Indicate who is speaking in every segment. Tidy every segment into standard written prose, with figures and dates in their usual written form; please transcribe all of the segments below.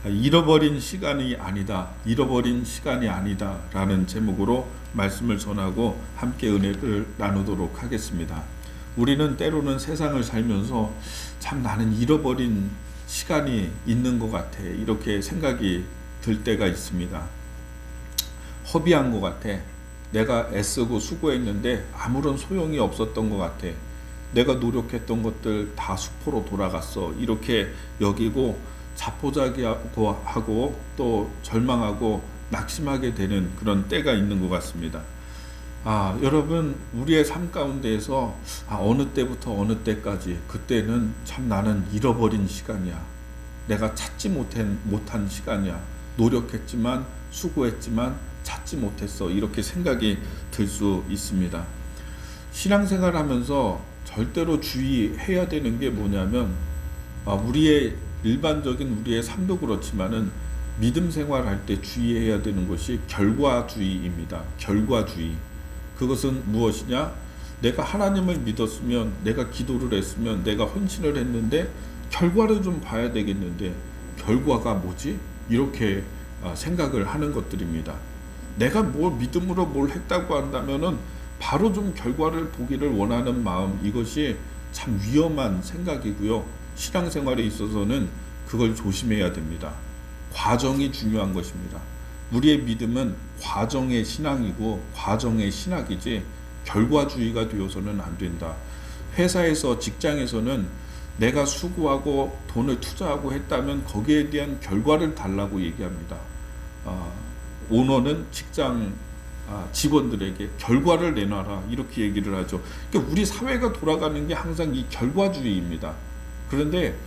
Speaker 1: 잃어버린 시간이 아니다, 잃어버린 시간이 아니다 라는 제목으로 말씀을 전하고 함께 은혜를 나누도록 하겠습니다. 우리는 때로는 세상을 살면서 참 나는 잃어버린 시간이 있는 것 같아, 이렇게 생각이 들 때가 있습니다. 허비한 것 같아. 내가 애쓰고 수고했는데 아무런 소용이 없었던 것 같아. 내가 노력했던 것들 다 수포로 돌아갔어, 이렇게 여기고 자포자기하고 또 절망하고 낙심하게 되는 그런 때가 있는 것 같습니다. 여러분, 우리의 삶 가운데에서 어느 때부터 어느 때까지, 그때는 참 나는 잃어버린 시간이야, 내가 찾지 못한 시간이야, 노력했지만 수고했지만 찾지 못했어, 이렇게 생각이 들 수 있습니다. 신앙생활 하면서 절대로 주의해야 되는 게 뭐냐면, 일반적인 우리의 삶도 그렇지만은 믿음 생활할 때 주의해야 되는 것이 결과주의입니다. 결과주의. 그것은 무엇이냐? 내가 하나님을 믿었으면, 내가 기도를 했으면, 내가 헌신을 했는데 결과를 좀 봐야 되겠는데 결과가 뭐지? 이렇게 생각을 하는 것들입니다. 내가 믿음으로 뭘 했다고 한다면은 바로 좀 결과를 보기를 원하는 마음, 이것이 참 위험한 생각이고요. 신앙생활에 있어서는 그걸 조심해야 됩니다. 과정이 중요한 것입니다. 우리의 믿음은 과정의 신앙이고 과정의 신학이지 결과주의가 되어서는 안 된다. 회사에서, 직장에서는 내가 수고하고 돈을 투자하고 했다면 거기에 대한 결과를 달라고 얘기합니다. 오너는 직원들에게 결과를 내놔라, 이렇게 얘기를 하죠. 그러니까 우리 사회가 돌아가는 게 항상 이 결과주의입니다. 그런데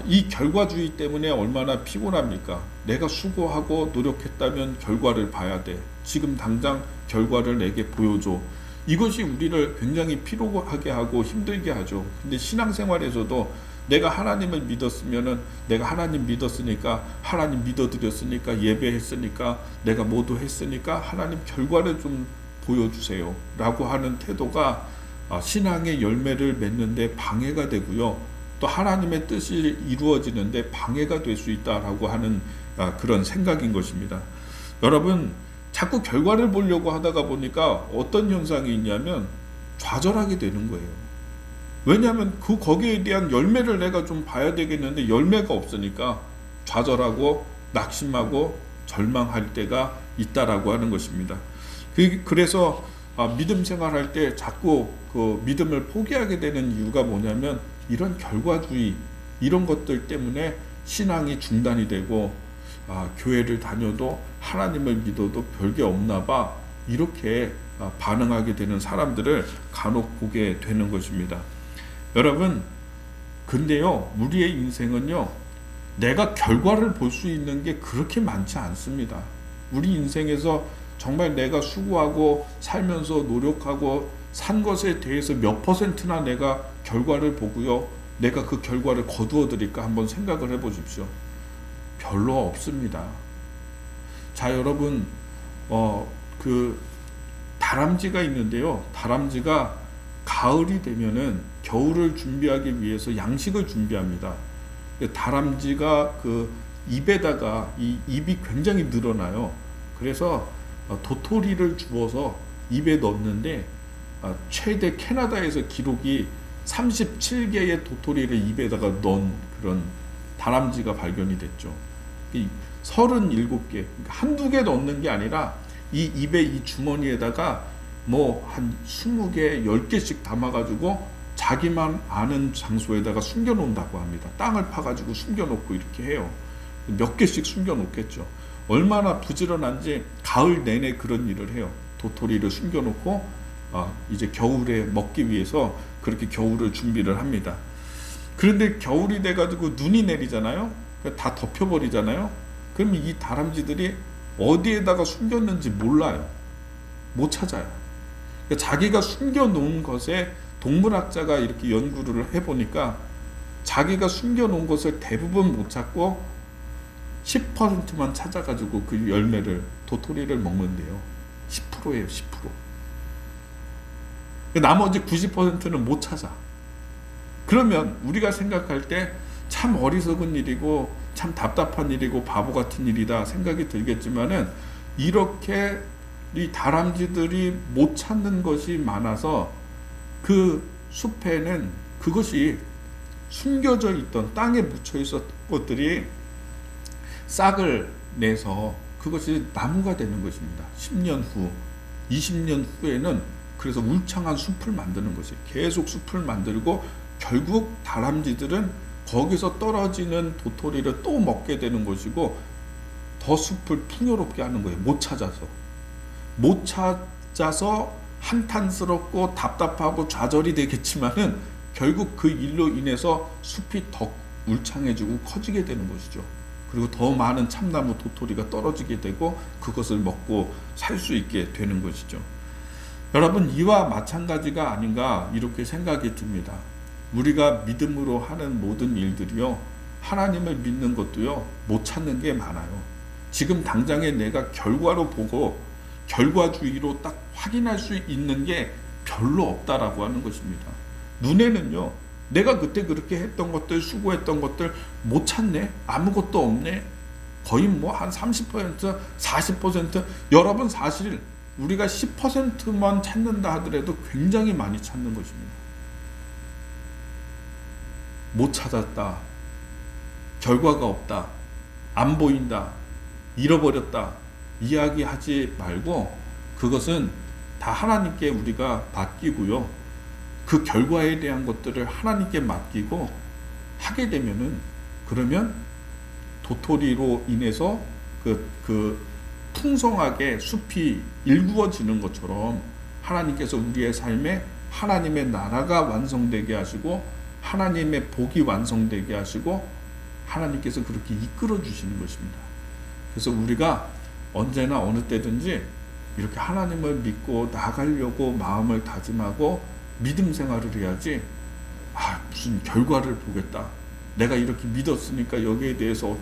Speaker 1: 이 결과주의 때문에 얼마나 피곤합니까? 내가 수고하고 노력했다면 결과를 봐야 돼. 지금 당장 결과를 내게 보여줘. 이것이 우리를 굉장히 피로하게 하고 힘들게 하죠. 근데 신앙생활에서도 내가 하나님을 믿었으면은, 내가 하나님 믿었으니까, 하나님 믿어드렸으니까, 예배했으니까, 내가 모두 했으니까 하나님 결과를 좀 보여주세요 라고 하는 태도가 신앙의 열매를 맺는데 방해가 되고요, 또 하나님의 뜻이 이루어지는데 방해가 될 수 있다라고 하는 그런 생각인 것입니다. 여러분, 자꾸 결과를 보려고 하다가 보니까 어떤 현상이 있냐면 좌절하게 되는 거예요. 왜냐하면 거기에 대한 열매를 내가 좀 봐야 되겠는데 열매가 없으니까 좌절하고 낙심하고 절망할 때가 있다라고 하는 것입니다. 그래서 믿음 생활할 때 자꾸 그 믿음을 포기하게 되는 이유가 뭐냐면, 이런 결과주의, 이런 것들 때문에 신앙이 중단이 되고 교회를 다녀도 하나님을 믿어도 별게 없나 봐, 이렇게 반응하게 되는 사람들을 간혹 보게 되는 것입니다. 여러분, 근데요, 우리의 인생은요, 내가 결과를 볼 수 있는 게 그렇게 많지 않습니다. 우리 인생에서 정말 내가 수고하고 살면서 노력하고 산 것에 대해서 몇 %나 내가 결과를 보고요, 내가 그 결과를 거두어 드릴까 한번 생각을 해 보십시오. 별로 없습니다. 자, 여러분, 그 다람쥐가 있는데요, 다람쥐가 가을이 되면은 겨울을 준비하기 위해서 양식을 준비합니다. 다람쥐가 그 입에다가, 이 입이 굉장히 늘어나요. 그래서 도토리를 주워서 입에 넣는데 최대 캐나다에서 기록이 37개의 도토리를 입에다가 넣은 그런 다람쥐가 발견이 됐죠. 37개, 한두 개 넣는 게 아니라 이 입에, 이 주머니에다가 뭐 한 20개, 10개씩 담아가지고 자기만 아는 장소에다가 숨겨놓는다고 합니다. 땅을 파가지고 숨겨놓고 이렇게 해요. 몇 개씩 숨겨놓겠죠. 얼마나 부지런한지 가을 내내 그런 일을 해요. 도토리를 숨겨놓고 이제 겨울에 먹기 위해서 그렇게 겨울을 준비를 합니다. 그런데 겨울이 돼가지고 눈이 내리잖아요. 다 덮여버리잖아요. 그러면 이 다람쥐들이 어디에다가 숨겼는지 몰라요. 못 찾아요. 그러니까 자기가 숨겨놓은 것에 동물학자가 이렇게 연구를 해보니까 자기가 숨겨놓은 것을 대부분 못 찾고 10%만 찾아가지고 그 열매를, 도토리를 먹는데요. 10%예요, 10%. 나머지 90%는 못 찾아. 그러면 우리가 생각할 때 참 어리석은 일이고 참 답답한 일이고 바보 같은 일이다 생각이 들겠지만은 이렇게 이 다람쥐들이 못 찾는 것이 많아서 그 숲에는 그것이 숨겨져 있던 땅에 묻혀 있었던 것들이 싹을 내서 그것이 나무가 되는 것입니다. 10년 후, 20년 후에는 그래서 울창한 숲을 만드는 것이 계속 숲을 만들고 결국 다람쥐들은 거기서 떨어지는 도토리를 또 먹게 되는 것이고 더 숲을 풍요롭게 하는 거예요. 못 찾아서 한탄스럽고 답답하고 좌절이 되겠지만은 결국 그 일로 인해서 숲이 더 울창해지고 커지게 되는 것이죠. 그리고 더 많은 참나무 도토리가 떨어지게 되고 그것을 먹고 살 수 있게 되는 것이죠. 여러분, 이와 마찬가지가 아닌가 이렇게 생각이 듭니다. 우리가 믿음으로 하는 모든 일들이요, 하나님을 믿는 것도요, 못 찾는 게 많아요. 지금 당장에 내가 결과로 보고 결과주의로 딱 확인할 수 있는 게 별로 없다라고 하는 것입니다. 눈에는요, 내가 그때 그렇게 했던 것들, 수고했던 것들 못 찾네, 아무것도 없네, 거의 뭐 한 30%, 40%, 여러분 사실 우리가 10%만 찾는다 하더라도 굉장히 많이 찾는 것입니다. 못 찾았다, 결과가 없다, 안 보인다, 잃어버렸다 이야기하지 말고 그것은 다 하나님께 우리가 맡기고요, 그 결과에 대한 것들을 하나님께 맡기고 하게 되면은, 그러면 도토리로 인해서 그 풍성하게 숲이 일구어지는 것처럼 하나님께서 우리의 삶에 하나님의 나라가 완성되게 하시고 하나님의 복이 완성되게 하시고 하나님께서 그렇게 이끌어 주시는 것입니다. 그래서 우리가 언제나 어느 때든지 이렇게 하나님을 믿고 나가려고 마음을 다짐하고 믿음 생활을 해야지, 무슨 결과를 보겠다, 내가 이렇게 믿었으니까 여기에 대해서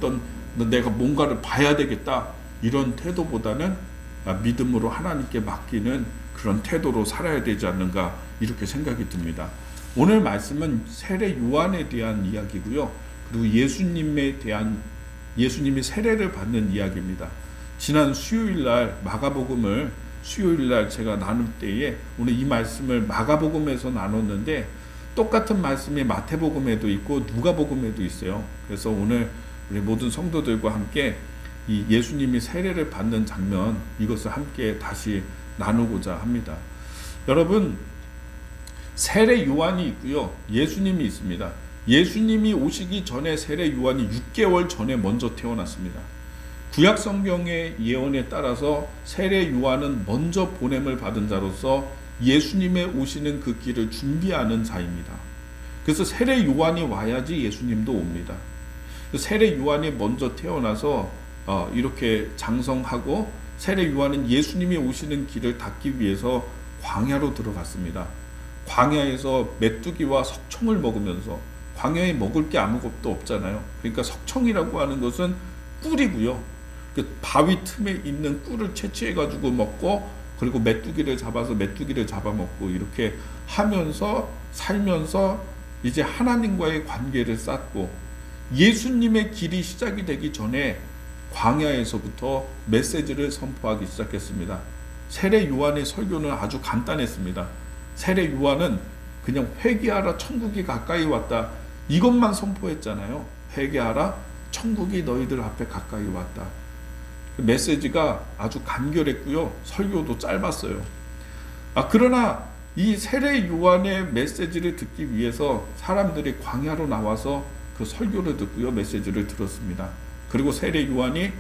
Speaker 1: 내가 뭔가를 봐야 되겠다, 이런 태도보다는 믿음으로 하나님께 맡기는 그런 태도로 살아야 되지 않는가 이렇게 생각이 듭니다. 오늘 말씀은 세례 요한에 대한 이야기고요, 그리고 예수님이 세례를 받는 이야기입니다. 지난 수요일날 마가복음을 수요일날 제가 나눌 때에 오늘 이 말씀을 마가복음에서 나눴는데 똑같은 말씀이 마태복음에도 있고 누가복음에도 있어요. 그래서 오늘 우리 모든 성도들과 함께 이 예수님이 세례를 받는 장면, 이것을 함께 다시 나누고자 합니다. 여러분, 세례 요한이 있고요, 예수님이 있습니다. 예수님이 오시기 전에 세례 요한이 6개월 전에 먼저 태어났습니다. 구약 성경의 예언에 따라서 세례 요한은 먼저 보냄을 받은 자로서 예수님의 오시는 그 길을 준비하는 자입니다. 그래서 세례 요한이 와야지 예수님도 옵니다. 세례 요한이 먼저 태어나서 이렇게 장성하고, 세례 요한은 예수님이 오시는 길을 닦기 위해서 광야로 들어갔습니다. 광야에서 메뚜기와 석청을 먹으면서, 광야에 먹을 게 아무것도 없잖아요. 그러니까 석청이라고 하는 것은 꿀이고요, 그 바위 틈에 있는 꿀을 채취해 가지고 먹고, 그리고 메뚜기를 잡아서 메뚜기를 잡아먹고, 이렇게 하면서 살면서 이제 하나님과의 관계를 쌓고, 예수님의 길이 시작이 되기 전에 광야에서부터 메시지를 선포하기 시작했습니다. 세례 요한의 설교는 아주 간단했습니다. 세례 요한은 그냥 회개하라, 천국이 가까이 왔다, 이것만 선포했잖아요. 회개하라, 천국이 너희들 앞에 가까이 왔다. 그 메시지가 아주 간결했고요, 설교도 짧았어요. 그러나 이 세례 요한의 메시지를 듣기 위해서 사람들이 광야로 나와서 그 설교를 듣고요, 메시지를 들었습니다. 그리고 세례 요한이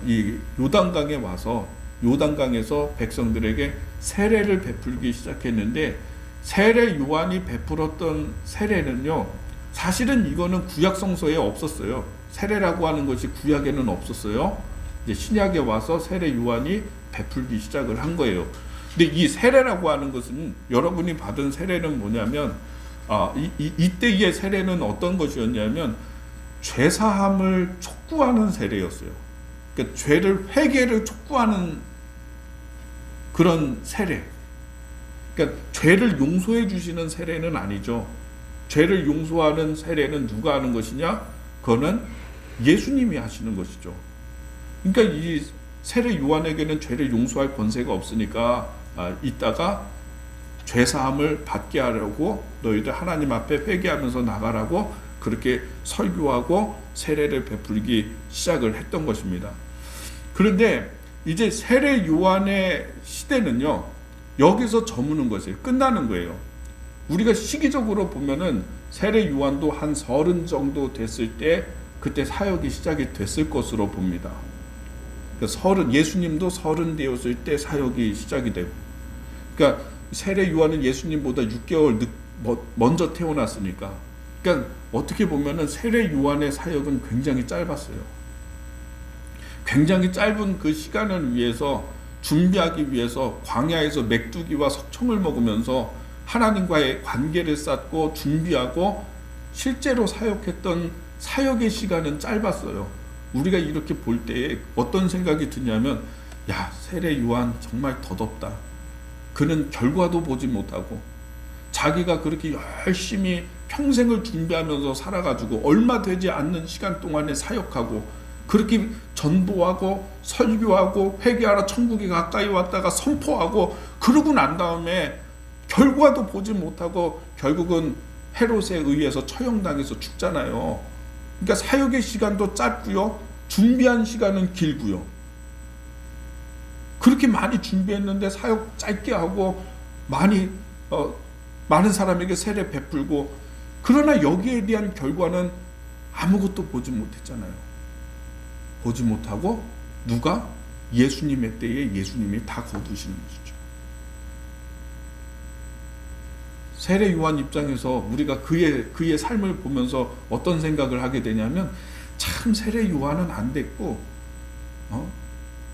Speaker 1: 이 요단강에 와서 요단강에서 백성들에게 세례를 베풀기 시작했는데, 세례 요한이 베풀었던 세례는요, 사실은 이거는 구약 성서에 없었어요. 세례라고 하는 것이 구약에는 없었어요. 이제 신약에 와서 세례 요한이 베풀기 시작을 한 거예요. 근데 이 세례라고 하는 것은, 여러분이 받은 세례는 뭐냐면, 이때의 세례는 어떤 것이었냐면 죄사함을 촉구하는 세례였어요. 그러니까 회개를 촉구하는 그런 세례. 그러니까 죄를 용서해 주시는 세례는 아니죠. 죄를 용서하는 세례는 누가 하는 것이냐? 그거는 예수님이 하시는 것이죠. 그러니까 이 세례 요한에게는 죄를 용서할 권세가 없으니까 이따가 죄사함을 받게 하려고 너희들 하나님 앞에 회개하면서 나가라고 그렇게 설교하고 세례를 베풀기 시작을 했던 것입니다. 그런데 이제 세례 요한의 시대는요, 여기서 저무는 것이에요. 끝나는 거예요. 우리가 시기적으로 보면은 세례 요한도 한 30 정도 됐을 때 그때 사역이 시작이 됐을 것으로 봅니다. 예수님도 30 되었을 때 사역이 시작이 되고, 그러니까 세례 요한은 예수님보다 6개월 먼저 태어났으니까, 그러니까 어떻게 보면은 세례 요한의 사역은 굉장히 짧았어요. 굉장히 짧은 그 시간을 위해서 준비하기 위해서 광야에서 메뚜기와 석청을 먹으면서 하나님과의 관계를 쌓고 준비하고 실제로 사역했던 사역의 시간은 짧았어요. 우리가 이렇게 볼 때에 어떤 생각이 드냐면, 야, 세례 요한 정말 더덥다. 그는 결과도 보지 못하고 자기가 그렇게 열심히 평생을 준비하면서 살아가지고 얼마 되지 않는 시간 동안에 사역하고 그렇게 전도하고 설교하고 회개하라 천국이 가까이 왔다가 선포하고 그러고 난 다음에 결과도 보지 못하고 결국은 헤롯에 의해서 처형당해서 죽잖아요. 그러니까 사역의 시간도 짧고요, 준비한 시간은 길고요. 그렇게 많이 준비했는데 사역 짧게 하고 많은 사람에게 세례 베풀고, 그러나 여기에 대한 결과는 아무것도 보지 못했잖아요. 보지 못하고 누가? 예수님의 때에 예수님이 다 거두시는 것이죠. 세례 요한 입장에서 우리가 그의 삶을 보면서 어떤 생각을 하게 되냐면, 참 세례 요한은 안 됐고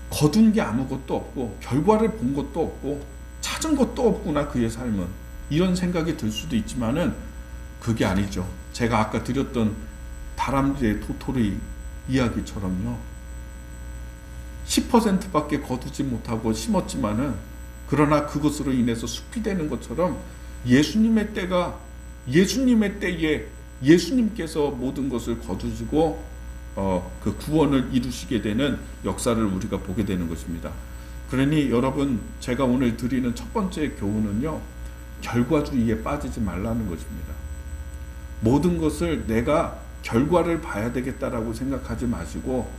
Speaker 1: 거둔 게 아무것도 없고 결과를 본 것도 없고 찾은 것도 없구나 그의 삶은, 이런 생각이 들 수도 있지만은 그게 아니죠. 제가 아까 드렸던 다람쥐의 도토리 이야기처럼요, 10%밖에 거두지 못하고 심었지만은 그러나 그것으로 인해서 숲이 되는 것처럼 예수님의 때에 예수님께서 모든 것을 거두시고 그 구원을 이루시게 되는 역사를 우리가 보게 되는 것입니다. 그러니 여러분, 제가 오늘 드리는 첫 번째 교훈은요, 결과주의에 빠지지 말라는 것입니다. 모든 것을 내가 결과를 봐야 되겠다라고 생각하지 마시고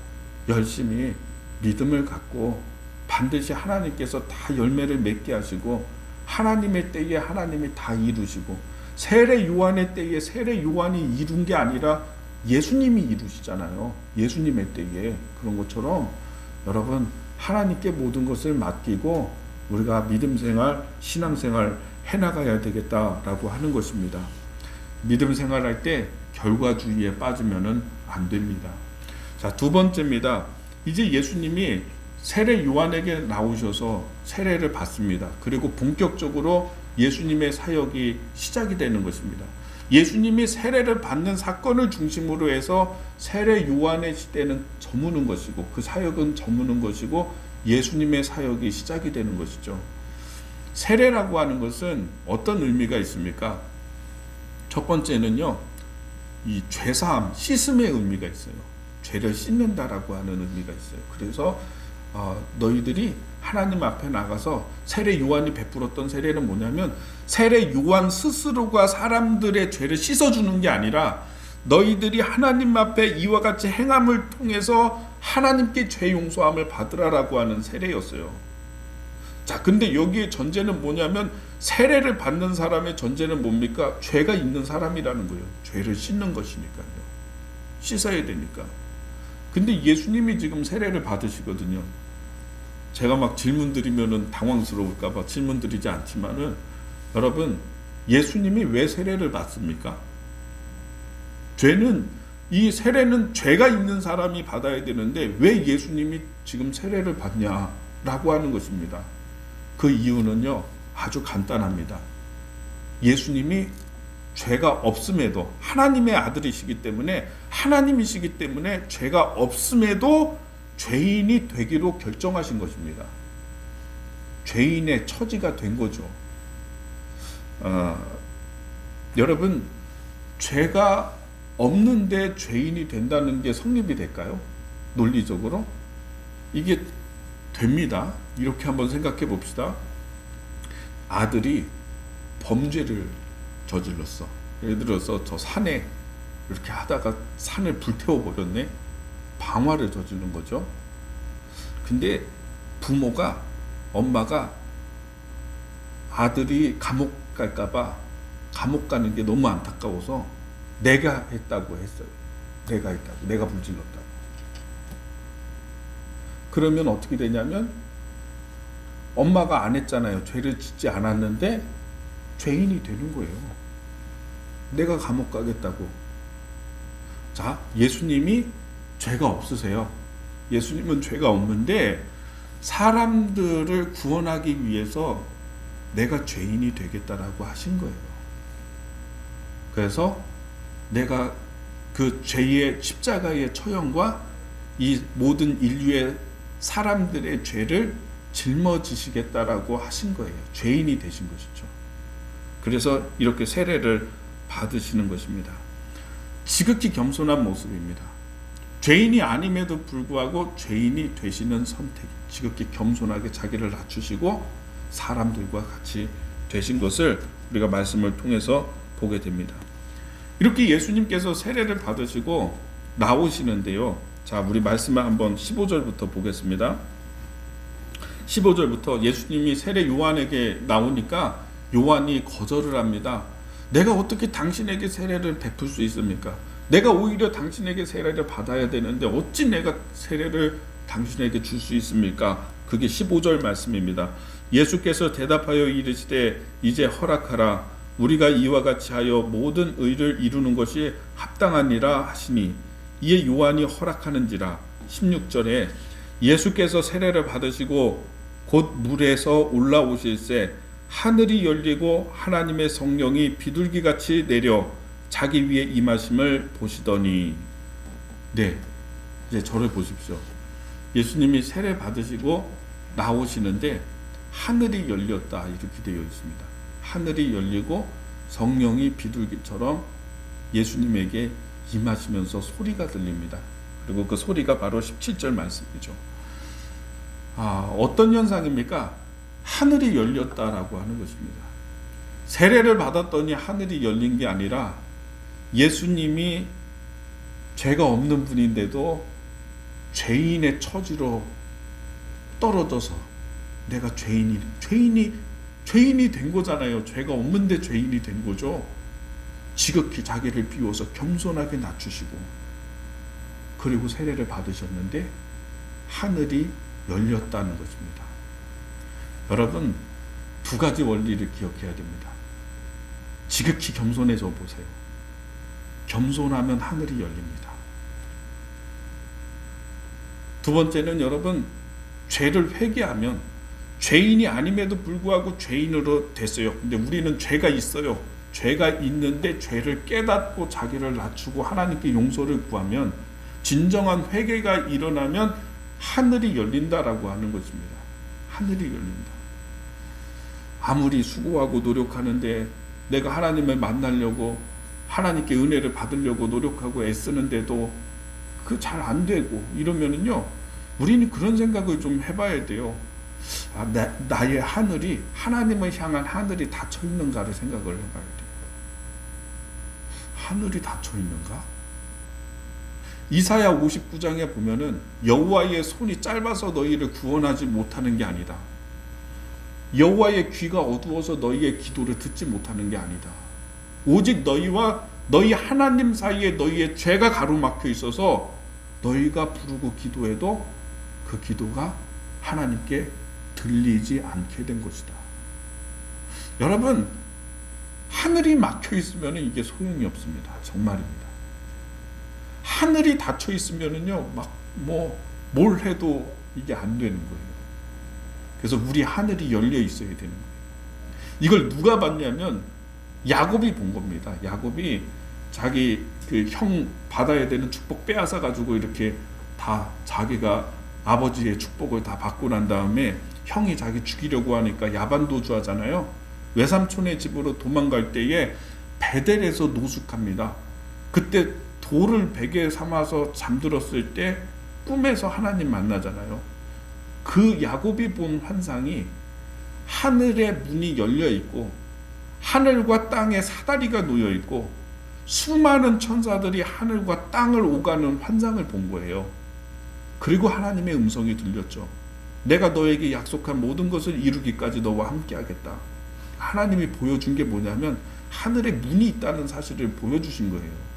Speaker 1: 열심히 믿음을 갖고 반드시 하나님께서 다 열매를 맺게 하시고 하나님의 때에 하나님이 다 이루시고, 세례 요한의 때에 세례 요한이 이룬 게 아니라 예수님이 이루시잖아요. 예수님의 때에. 그런 것처럼 여러분, 하나님께 모든 것을 맡기고 우리가 믿음생활, 신앙생활 해나가야 되겠다라고 하는 것입니다. 믿음 생활할 때 결과주의에 빠지면은 안 됩니다. 자, 두 번째입니다. 이제 예수님이 세례 요한에게 나오셔서 세례를 받습니다. 그리고 본격적으로 예수님의 사역이 시작이 되는 것입니다. 예수님이 세례를 받는 사건을 중심으로 해서 세례 요한의 시대는 저무는 것이고 그 사역은 저무는 것이고 예수님의 사역이 시작이 되는 것이죠. 세례라고 하는 것은 어떤 의미가 있습니까? 첫 번째는요, 이 죄사함, 씻음의 의미가 있어요. 죄를 씻는다라고 하는 의미가 있어요. 그래서 너희들이 하나님 앞에 나가서, 세례 요한이 베풀었던 세례는 뭐냐면 세례 요한 스스로가 사람들의 죄를 씻어주는 게 아니라 너희들이 하나님 앞에 이와 같이 행함을 통해서 하나님께 죄 용서함을 받으라라고 하는 세례였어요. 자, 근데 여기에 전제는 뭐냐면 세례를 받는 사람의 전제는 뭡니까? 죄가 있는 사람이라는 거예요. 죄를 씻는 것이니까요. 씻어야 되니까. 근데 예수님이 지금 세례를 받으시거든요. 제가 막 질문 드리면은 당황스러울까봐 질문 드리지 않지만은, 여러분, 예수님이 왜 세례를 받습니까? 이 세례는 죄가 있는 사람이 받아야 되는데 왜 예수님이 지금 세례를 받냐라고 하는 것입니다. 그 이유는요, 아주 간단합니다. 예수님이 죄가 없음에도, 하나님의 아들이시기 때문에, 하나님이시기 때문에 죄가 없음에도 죄인이 되기로 결정하신 것입니다. 죄인의 처지가 된 거죠. 여러분, 죄가 없는데 죄인이 된다는 게 성립이 될까요? 논리적으로? 이게 됩니다. 이렇게 한번 생각해 봅시다. 아들이 범죄를 저질렀어. 예를 들어서 저 산에 이렇게 하다가 산을 불태워 버렸네. 방화를 저지른 거죠. 근데 부모가, 엄마가 아들이 감옥 갈까봐, 감옥 가는 게 너무 안타까워서 내가 했다고 했어요. 내가 했다고. 내가 불질렀다고. 그러면 어떻게 되냐면 엄마가 안 했잖아요. 죄를 짓지 않았는데 죄인이 되는 거예요. 내가 감옥 가겠다고. 자, 예수님이 죄가 없으세요. 예수님은 죄가 없는데 사람들을 구원하기 위해서 내가 죄인이 되겠다라고 하신 거예요. 그래서 내가 그 죄의 십자가의 처형과 이 모든 인류의 사람들의 죄를 짊어지시겠다라고 하신 거예요. 죄인이 되신 것이죠. 그래서 이렇게 세례를 받으시는 것입니다. 지극히 겸손한 모습입니다. 죄인이 아님에도 불구하고 죄인이 되시는 선택, 지극히 겸손하게 자기를 낮추시고 사람들과 같이 되신 것을 우리가 말씀을 통해서 보게 됩니다. 이렇게 예수님께서 세례를 받으시고 나오시는데요. 자, 우리 말씀을 한번 15절부터 보겠습니다. 15절부터 예수님이 세례 요한에게 나오니까 요한이 거절을 합니다. 내가 어떻게 당신에게 세례를 베풀 수 있습니까? 내가 오히려 당신에게 세례를 받아야 되는데 어찌 내가 세례를 당신에게 줄 수 있습니까? 그게 15절 말씀입니다. 예수께서 대답하여 이르시되 이제 허락하라. 우리가 이와 같이 하여 모든 의를 이루는 것이 합당하니라 하시니 이에 요한이 허락하는지라. 16절에 예수께서 세례를 받으시고 곧 물에서 올라오실새 하늘이 열리고 하나님의 성령이 비둘기같이 내려 자기 위에 임하심을 보시더니. 네, 이제 저를 보십시오. 예수님이 세례 받으시고 나오시는데 하늘이 열렸다 이렇게 되어 있습니다. 하늘이 열리고 성령이 비둘기처럼 예수님에게 임하시면서 소리가 들립니다. 그리고 그 소리가 바로 17절 말씀이죠. 어떤 현상입니까? 하늘이 열렸다라고 하는 것입니다. 세례를 받았더니 하늘이 열린 게 아니라 예수님이 죄가 없는 분인데도 죄인의 처지로 떨어져서 내가 죄인이 된 거잖아요. 죄가 없는데 죄인이 된 거죠. 지극히 자기를 비워서 겸손하게 낮추시고 그리고 세례를 받으셨는데 하늘이 열렸다는 것입니다. 여러분, 두 가지 원리를 기억해야 됩니다. 지극히 겸손해져 보세요. 겸손하면 하늘이 열립니다. 두 번째는 여러분, 죄를 회개하면 죄인이 아님에도 불구하고 죄인으로 됐어요. 근데 우리는 죄가 있어요. 죄가 있는데 죄를 깨닫고 자기를 낮추고 하나님께 용서를 구하면 진정한 회개가 일어나면 하늘이 열린다라고 하는 것입니다. 하늘이 열린다. 아무리 수고하고 노력하는데 내가 하나님을 만나려고 하나님께 은혜를 받으려고 노력하고 애쓰는데도 그 잘 안 되고 이러면은요, 우리는 그런 생각을 좀 해봐야 돼요. 나의 하늘이, 하나님을 향한 하늘이 닫혀 있는가를 생각을 해봐야 돼요. 하늘이 닫혀 있는가? 이사야 59장에 보면은 여호와의 손이 짧아서 너희를 구원하지 못하는 게 아니다. 여호와의 귀가 어두워서 너희의 기도를 듣지 못하는 게 아니다. 오직 너희와 너희 하나님 사이에 너희의 죄가 가로막혀 있어서 너희가 부르고 기도해도 그 기도가 하나님께 들리지 않게 된 것이다. 여러분, 하늘이 막혀 있으면 이게 소용이 없습니다. 정말입니다. 하늘이 닫혀 있으면은요, 뭘 해도 이게 안 되는 거예요. 그래서 우리 하늘이 열려 있어야 되는 거예요. 이걸 누가 봤냐면 야곱이 본 겁니다. 야곱이 자기 그 형 받아야 되는 축복 빼앗아 가지고 이렇게 다 자기가 아버지의 축복을 다 받고 난 다음에 형이 자기 죽이려고 하니까 야반도주하잖아요. 외삼촌의 집으로 도망갈 때에 베델에서 노숙합니다. 그때 돌을 베개 삼아서 잠들었을 때 꿈에서 하나님 만나잖아요. 그 야곱이 본 환상이 하늘의 문이 열려 있고 하늘과 땅에 사다리가 놓여 있고 수많은 천사들이 하늘과 땅을 오가는 환상을 본 거예요. 그리고 하나님의 음성이 들렸죠. 내가 너에게 약속한 모든 것을 이루기까지 너와 함께 하겠다. 하나님이 보여준 게 뭐냐면 하늘에 문이 있다는 사실을 보여주신 거예요.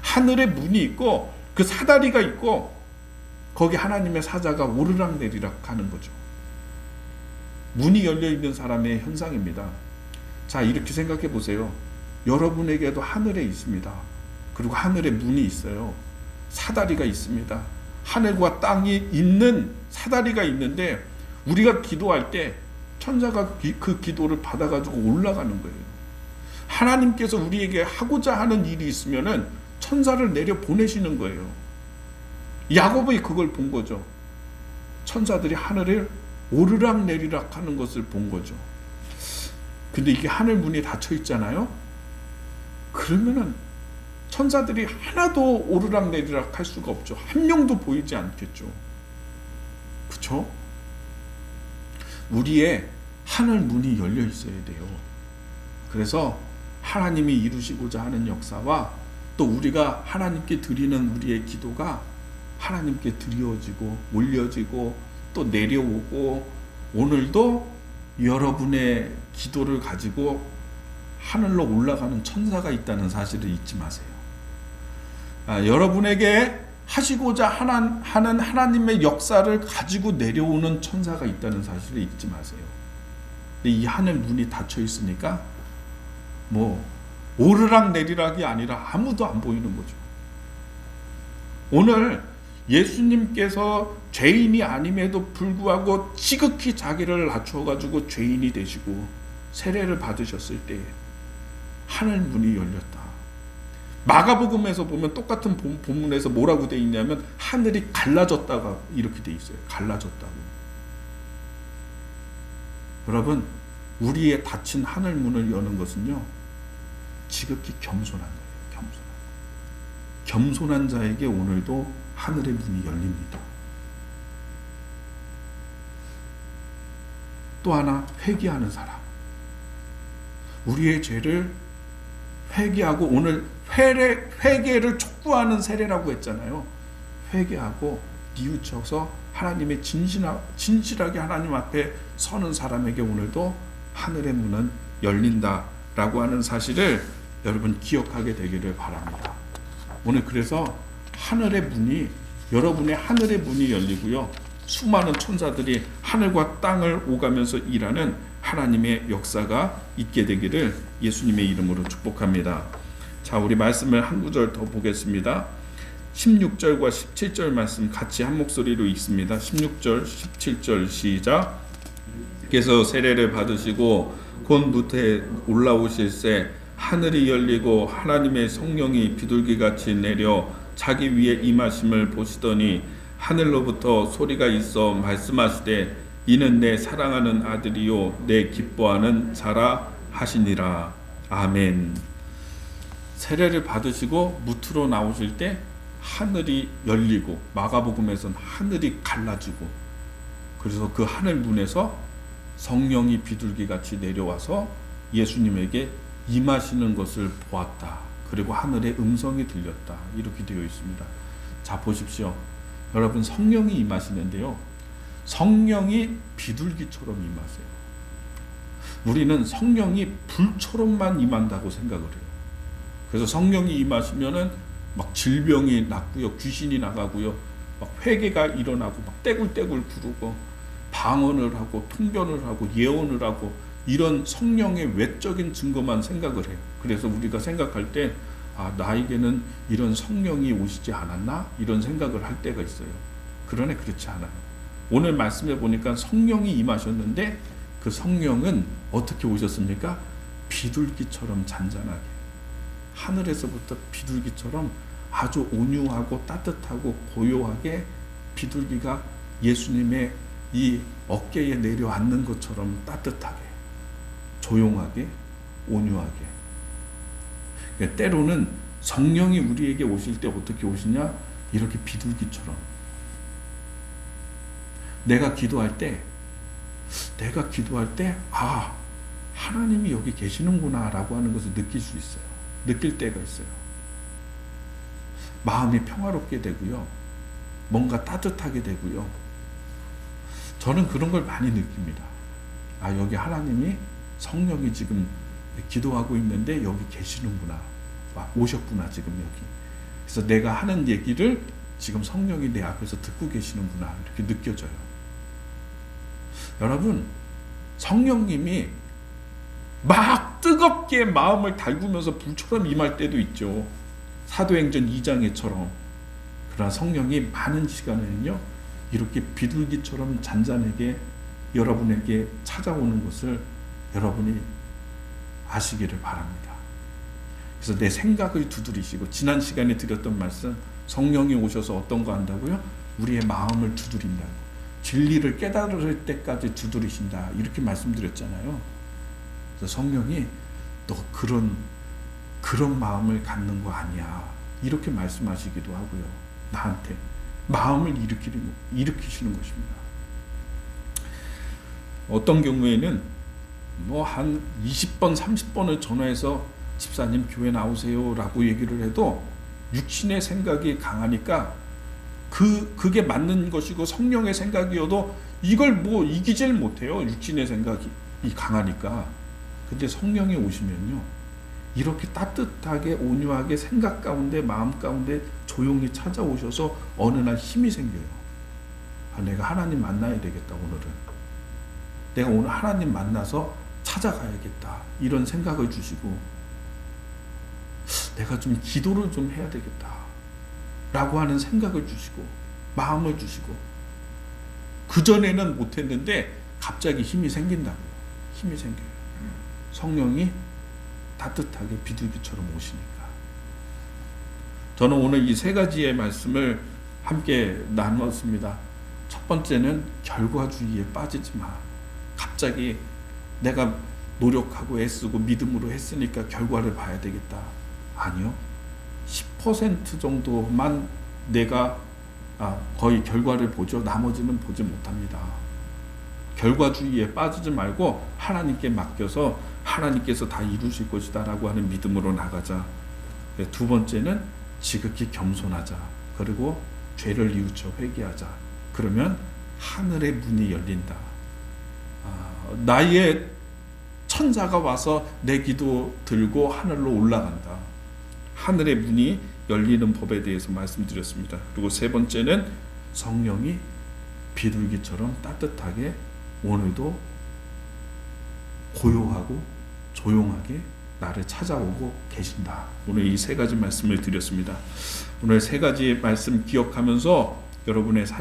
Speaker 1: 하늘에 문이 있고 그 사다리가 있고 거기 하나님의 사자가 오르락내리락 하는 거죠. 문이 열려있는 사람의 현상입니다. 자, 이렇게 생각해 보세요. 여러분에게도 하늘에 있습니다. 그리고 하늘에 문이 있어요. 사다리가 있습니다. 하늘과 땅이 있는 사다리가 있는데 우리가 기도할 때 천사가 그 기도를 받아가지고 올라가는 거예요. 하나님께서 우리에게 하고자 하는 일이 있으면은 천사를 내려 보내시는 거예요. 야곱이 그걸 본 거죠. 천사들이 하늘을 오르락내리락 하는 것을 본 거죠. 근데 이게 하늘 문이 닫혀 있잖아요. 그러면은 천사들이 하나도 오르락내리락 할 수가 없죠. 한 명도 보이지 않겠죠. 그렇죠? 우리의 하늘 문이 열려 있어야 돼요. 그래서 하나님이 이루시고자 하는 역사와 또 우리가 하나님께 드리는 우리의 기도가 하나님께 드려지고 올려지고 또 내려오고 오늘도 여러분의 기도를 가지고 하늘로 올라가는 천사가 있다는 사실을 잊지 마세요. 여러분에게 하시고자 하는 하나님의 역사를 가지고 내려오는 천사가 있다는 사실을 잊지 마세요. 근데 이 하늘 문이 닫혀 있으니까 뭐 오르락 내리락이 아니라 아무도 안 보이는 거죠. 오늘 예수님께서 죄인이 아님에도 불구하고 지극히 자기를 낮춰가지고 죄인이 되시고 세례를 받으셨을 때 하늘 문이 열렸다. 마가복음에서 보면 똑같은 본문에서 뭐라고 돼 있냐면 하늘이 갈라졌다가 이렇게 돼 있어요. 갈라졌다고. 여러분, 우리의 닫힌 하늘 문을 여는 것은요, 지극히 겸손한 거예요. 겸손한 자에게 오늘도 하늘의 문이 열립니다. 또 하나, 회개하는 사람. 우리의 죄를 회개하고, 오늘 회개를 촉구하는 세례라고 했잖아요. 회개하고 뉘우쳐서 하나님의 진실하게 하나님 앞에 서는 사람에게 오늘도 하늘의 문은 열린다라고 하는 사실을 여러분 기억하게 되기를 바랍니다. 오늘 그래서 하늘의 문이, 여러분의 하늘의 문이 열리고요, 수많은 천사들이 하늘과 땅을 오가면서 일하는 하나님의 역사가 있게 되기를 예수님의 이름으로 축복합니다. 자, 우리 말씀을 한 구절 더 보겠습니다. 16절과 17절 말씀 같이 한 목소리로 읽습니다. 16절, 17절 시작. 께서 세례를 받으시고 곧 무태에 올라오실새 하늘이 열리고 하나님의 성령이 비둘기같이 내려 자기 위에 임하심을 보시더니 하늘로부터 소리가 있어 말씀하시되 이는 내 사랑하는 아들이요 내 기뻐하는 자라 하시니라. 아멘. 세례를 받으시고 무트로 나오실 때 하늘이 열리고, 마가복음에서는 하늘이 갈라지고, 그래서 그 하늘 문에서 성령이 비둘기같이 내려와서 예수님에게 임하시는 것을 보았다. 그리고 하늘의 음성이 들렸다. 이렇게 되어 있습니다. 자, 보십시오. 여러분, 성령이 임하시는데요, 성령이 비둘기처럼 임하세요. 우리는 성령이 불처럼만 임한다고 생각을 해요. 그래서 성령이 임하시면은 막 질병이 낫고요, 귀신이 나가고요, 막 회개가 일어나고 막 떼굴떼굴 구르고 방언을 하고 통변을 하고 예언을 하고 이런 성령의 외적인 증거만 생각을 해요. 그래서 우리가 생각할 때 나에게는 이런 성령이 오시지 않았나? 이런 생각을 할 때가 있어요. 그러나 그렇지 않아요. 오늘 말씀해 보니까 성령이 임하셨는데 그 성령은 어떻게 오셨습니까? 비둘기처럼 잔잔하게, 하늘에서부터 비둘기처럼 아주 온유하고 따뜻하고 고요하게 비둘기가 예수님의 이 어깨에 내려앉는 것처럼 따뜻하게, 조용하게, 온유하게. 때로는 성령이 우리에게 오실 때 어떻게 오시냐? 이렇게 비둘기처럼. 내가 기도할 때 아, 하나님이 여기 계시는구나 라고 하는 것을 느낄 수 있어요. 느낄 때가 있어요. 마음이 평화롭게 되고요. 뭔가 따뜻하게 되고요. 저는 그런 걸 많이 느낍니다. 아, 여기 하나님이, 성령이 지금 기도하고 있는데 여기 계시는구나. 오셨구나 지금 여기. 그래서 내가 하는 얘기를 지금 성령이 내 앞에서 듣고 계시는구나 이렇게 느껴져요. 여러분, 성령님이 막 뜨겁게 마음을 달구면서 불처럼 임할 때도 있죠. 사도행전 2장에처럼. 그러나 성령이 많은 시간에는요, 이렇게 비둘기처럼 잔잔하게 여러분에게 찾아오는 것을 여러분이 아시기를 바랍니다. 그래서 내 생각을 두드리시고, 지난 시간에 드렸던 말씀, 성령이 오셔서 어떤 거 한다고요? 우리의 마음을 두드린다고. 진리를 깨달을 때까지 두드리신다, 이렇게 말씀드렸잖아요. 그래서 성령이 너 그런 마음을 갖는 거 아니야, 이렇게 말씀하시기도 하고요. 나한테 마음을 일으키시는 것입니다. 어떤 경우에는 뭐 한 20번 30번을 전화해서 집사님 교회 나오세요 라고 얘기를 해도 육신의 생각이 강하니까 그게 맞는 것이고 성령의 생각이어도 이걸 뭐 이기질 못해요. 육신의 생각이 강하니까. 근데 성령이 오시면요, 이렇게 따뜻하게 온유하게 생각 가운데 마음 가운데 조용히 찾아오셔서 어느 날 힘이 생겨요. 아, 내가 하나님 만나야 되겠다. 오늘은 내가 오늘 하나님 만나서 찾아가야겠다, 이런 생각을 주시고, 내가 좀 기도를 좀 해야 되겠다 라고 하는 생각을 주시고, 마음을 주시고, 그전에는 못했는데 갑자기 힘이 생긴다고요. 힘이 생겨요. 성령이 따뜻하게 비둘기처럼 오시니까. 저는 오늘 이 세 가지의 말씀을 함께 나누었습니다. 첫 번째는 결과주의에 빠지지 마. 갑자기 내가 노력하고 애쓰고 믿음으로 했으니까 결과를 봐야 되겠다. 아니요. 10% 정도만 내가 거의 결과를 보죠. 나머지는 보지 못합니다. 결과주의에 빠지지 말고 하나님께 맡겨서 하나님께서 다 이루실 것이다 라고 하는 믿음으로 나가자. 두 번째는 지극히 겸손하자. 그리고 죄를 뉘우쳐 회개하자. 그러면 하늘의 문이 열린다. 나의 천사가 와서 내 기도 들고 하늘로 올라간다. 하늘의 문이 열리는 법에 대해서 말씀드렸습니다. 그리고 세 번째는 성령이 비둘기처럼 따뜻하게 오늘도 고요하고 조용하게 나를 찾아오고 계신다. 오늘 이 세 가지 말씀을 드렸습니다. 오늘 세 가지 말씀 기억하면서 여러분의